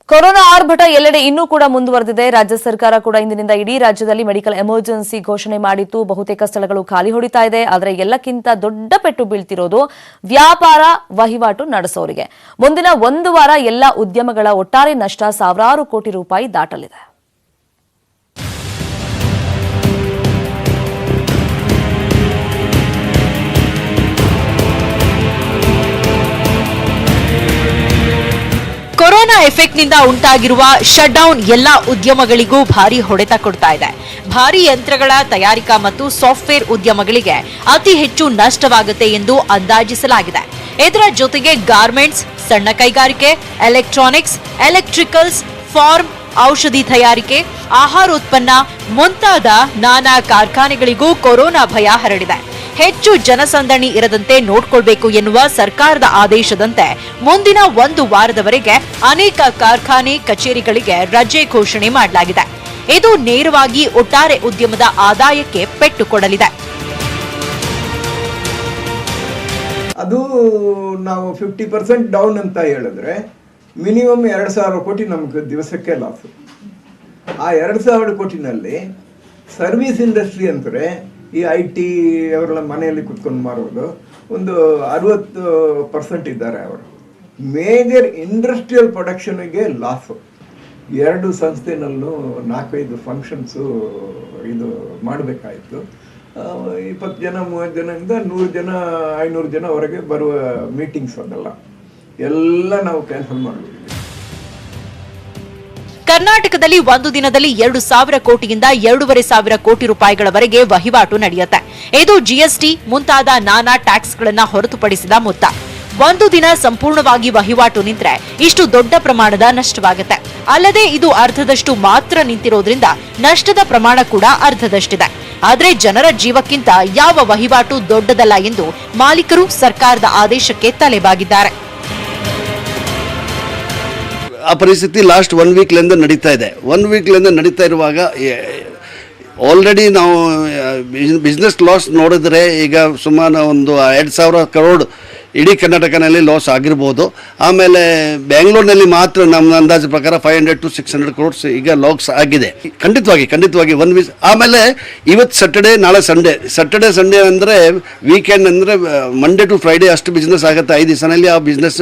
Corona ಆರ್ಭಟ ಎಲ್ಲೆಡೆ ಇನ್ನೂ ಕೂಡ ಮುಂದುವರೆದಿದೆ. ರಾಜ್ಯ ಸರ್ಕಾರ ಕೂಡ ಇಂದಿನಿಂದ ಇಡೀ ರಾಜ್ಯದಲ್ಲಿ ಮೆಡಿಕಲ್ ಎಮರ್ಜೆನ್ಸಿ ಘೋಷಣೆ ಮಾಡಿತ್ತು. ಬಹುತೇಕ ಸ್ಥಳಗಳು ಖಾಲಿ ಹೊಡಿತಾ ಇದೆ. ಆದರೆ ಎಲ್ಲಕ್ಕಿಂತ ದೊಡ್ಡ ಪೆಟ್ಟು ಬೀಳ್ತಿರೋದು ವ್ಯಾಪಾರ ವಹಿವಾಟು ನಡೆಸೋರಿಗೆ. ಮುಂದಿನ ಒಂದು ವಾರ ಎಲ್ಲ ಉದ್ಯಮಗಳ ಒಟ್ಟಾರೆ ನಷ್ಟ ಸಾವಿರಾರು ಕೋಟಿ ರೂಪಾಯಿ ದಾಟಲಿದೆ. ಕೊರೋನಾ ಎಫೆಕ್ಟ್ನಿಂದ ಉಂಟಾಗಿರುವ ಶಟ್ ಡೌನ್ ಎಲ್ಲಾ ಉದ್ಯಮಗಳಿಗೂ ಭಾರಿ ಹೊಡೆತ ಕೊಡ್ತಾ ಇದೆ. ಭಾರಿ ಯಂತ್ರಗಳ ತಯಾರಿಕಾ ಮತ್ತು ಸಾಫ್ಟ್ವೇರ್ ಉದ್ಯಮಗಳಿಗೆ ಅತಿ ಹೆಚ್ಚು ನಷ್ಟವಾಗುತ್ತೆ ಎಂದು ಅಂದಾಜಿಸಲಾಗಿದೆ. ಇದರ ಜೊತೆಗೆ ಗಾರ್ಮೆಂಟ್ಸ್, ಸಣ್ಣ ಕೈಗಾರಿಕೆ, ಎಲೆಕ್ಟ್ರಾನಿಕ್ಸ್, ಎಲೆಕ್ಟ್ರಿಕಲ್ಸ್, ಫಾರ್ಮ್, ಔಷಧಿ ತಯಾರಿಕೆ, ಆಹಾರೋತ್ಪನ್ನ ಮುಂತಾದ ನಾನಾ ಕಾರ್ಖಾನೆಗಳಿಗೂ ಕೊರೋನಾ ಭಯ ಹರಡಿದೆ. ಹೆಚ್ಚು ಜನಸಂದಣಿ ಇರದಂತೆ ನೋಡಿಕೊಳ್ಳಬೇಕು ಎನ್ನುವ ಸರ್ಕಾರದ ಆದೇಶದಂತೆ ಮುಂದಿನ ಒಂದು ವಾರದವರೆಗೆ ಅನೇಕ ಕಾರ್ಖಾನೆ ಕಚೇರಿಗಳಿಗೆ ರಜೆ ಘೋಷಣೆ ಮಾಡಲಾಗಿದೆ. ಇದು ನೇರವಾಗಿ ಒಟ್ಟಾರೆ ಉದ್ಯಮದ ಆದಾಯಕ್ಕೆ ಪೆಟ್ಟು ಕೊಡಲಿದೆ. ಅದು ನಾವು 50% ಡೌನ್ ಅಂತ ಹೇಳಿದ್ರೆ ಮಿನಿಮಮ್ 2,000 ಕೋಟಿ ನಮ್ಗೆ ದಿವಸಕ್ಕೆ ಲಾಸು. ಆ 2,000 ಕೋಟಿನಲ್ಲಿ ಸರ್ವಿಸ್ ಇಂಡಸ್ಟ್ರಿ ಅಂದರೆ ಈ IT ಅವರೆಲ್ಲ ಮನೆಯಲ್ಲಿ ಕುತ್ಕೊಂಡು ಮಾರೋದು ಒಂದು 60% ಇದ್ದಾರೆ. ಅವರು ಮೇಜರ್ ಇಂಡಸ್ಟ್ರಿಯಲ್ ಪ್ರೊಡಕ್ಷನ್ಗೆ ಲಾಸು. 2 ಸಂಸ್ಥೆನಲ್ಲೂ 4-5 ಫಂಕ್ಷನ್ಸು ಇದು ಮಾಡಬೇಕಾಯಿತು. 20 ಜನ 30 ಜನದಿಂದ 100 ಜನ 500 ಜನವರೆಗೆ ಬರುವ ಮೀಟಿಂಗ್ಸ್ ಅದೆಲ್ಲ ಎಲ್ಲ ನಾವು ಕ್ಯಾನ್ಸಲ್ ಮಾಡಬೇಕು. ಕರ್ನಾಟಕದಲ್ಲಿ ಒಂದು ದಿನದಲ್ಲಿ 2,000 ಕೋಟಿಯಿಂದ 2,500 ಕೋಟಿ ರೂಪಾಯಿಗಳವರೆಗೆ ವಹಿವಾಟು ನಡೆಯುತ್ತೆ. ಇದು GST ಮುಂತಾದ ನಾನಾ ಟ್ಯಾಕ್ಸ್ಗಳನ್ನ ಹೊರತುಪಡಿಸಿದ ಮೊತ್ತ. ಒಂದು ದಿನ ಸಂಪೂರ್ಣವಾಗಿ ವಹಿವಾಟು ನಿಂತರೆ ಇಷ್ಟು ದೊಡ್ಡ ಪ್ರಮಾಣದ ನಷ್ಟವಾಗುತ್ತೆ. ಅಲ್ಲದೆ ಇದು ಅರ್ಧದಷ್ಟು ಮಾತ್ರ ನಿಂತಿರೋದ್ರಿಂದ ನಷ್ಟದ ಪ್ರಮಾಣ ಕೂಡ ಅರ್ಧದಷ್ಟಿದೆ. ಆದರೆ ಜನರ ಜೀವಕ್ಕಿಂತ ಯಾವ ವಹಿವಾಟು ದೊಡ್ಡದಲ್ಲ ಎಂದು ಮಾಲೀಕರು ಸರ್ಕಾರದ ಆದೇಶಕ್ಕೆ ತಲೆಬಾಗಿದ್ದಾರೆ. ಆ ಪರಿಸ್ಥಿತಿ ಲಾಸ್ಟ್ 1 ವೀಕ್ಲಿಂದ ನಡೀತಾ ಇದೆ. 1 ವೀಕ್ಲಿಂದ ನಡೀತಾ ಇರುವಾಗ ಆಲ್ರೆಡಿ ನಾವು ಬಿಸ್ನೆಸ್ ಲಾಸ್ ನೋಡಿದ್ರೆ ಈಗ ಸುಮಾರು ಒಂದು 2,000 ಕರೋಡ್ ಇಡೀ ಕರ್ನಾಟಕನಲ್ಲಿ ಲಾಸ್ ಆಗಿರ್ಬೋದು. ಆಮೇಲೆ ಬೆಂಗಳೂರಿನಲ್ಲಿ ಮಾತ್ರ ನಮ್ಮ ಅಂದಾಜು ಪ್ರಕಾರ 500 to 600 ಕ್ರೋಡ್ಸ್ ಈಗ ಲಾಸ್ ಆಗಿದೆ. ಖಂಡಿತವಾಗಿ 1 ವೀಕ್. ಆಮೇಲೆ ಇವತ್ತು ಸ್ಯಾಟರ್ಡೇ, ನಾಳೆ ಸಂಡೇ ಅಂದರೆ ವೀಕೆಂಡ್ ಅಂದರೆ ಮಂಡೇ ಟು ಫ್ರೈಡೇ ಅಷ್ಟು ಬಿಸ್ನೆಸ್ ಆಗುತ್ತೆ. 5 ದಿವಸನಲ್ಲಿ ಆ ಬಿಸ್ನೆಸ್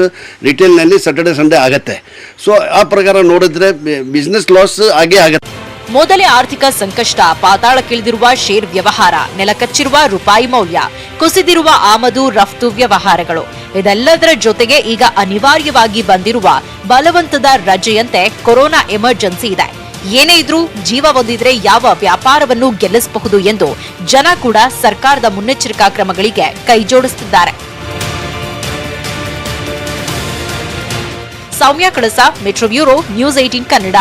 ರಿಟೇಲ್ನಲ್ಲಿ ಸ್ಯಾಟರ್ಡೇ ಸಂಡೇ ಆಗುತ್ತೆ. ಸೊ ಆ ಪ್ರಕಾರ ನೋಡಿದ್ರೆ ಬಿಸ್ನೆಸ್ ಲಾಸ್ ಆಗೇ ಆಗುತ್ತೆ. ಮೊದಲೇ ಆರ್ಥಿಕ ಸಂಕಷ್ಟ, ಪಾತಾಳಕ್ಕಿಳಿದಿರುವ ಶೇರ್ ವ್ಯವಹಾರ, ನೆಲಕಚ್ಚಿರುವ ರೂಪಾಯಿ ಮೌಲ್ಯ, ಕುಸಿದಿರುವ ಆಮದು ರಫ್ತು ವ್ಯವಹಾರಗಳು, ಇದೆಲ್ಲದರ ಜೊತೆಗೆ ಈಗ ಅನಿವಾರ್ಯವಾಗಿ ಬಂದಿರುವ ಬಲವಂತದ ರಜೆಯಂತೆ ಕೊರೋನಾ ಎಮರ್ಜೆನ್ಸಿ ಇದೆ. ಏನೇ ಇದ್ರೂ ಜೀವ ಒಂದಿದ್ರೆ ಯಾವ ವ್ಯಾಪಾರವನ್ನು ಗೆಲ್ಲಿಸಬಹುದು ಎಂದು ಜನ ಕೂಡ ಸರ್ಕಾರದ ಮುನ್ನೆಚ್ಚರಿಕಾ ಕ್ರಮಗಳಿಗೆ ಕೈಜೋಡಿಸುತ್ತಿದ್ದಾರೆ. ಸೌಮ್ಯ ಕಳಸ, ಮೆಟ್ರೋ ಬ್ಯೂರೋ, ನ್ಯೂಸ್ 18 ಕನ್ನಡ.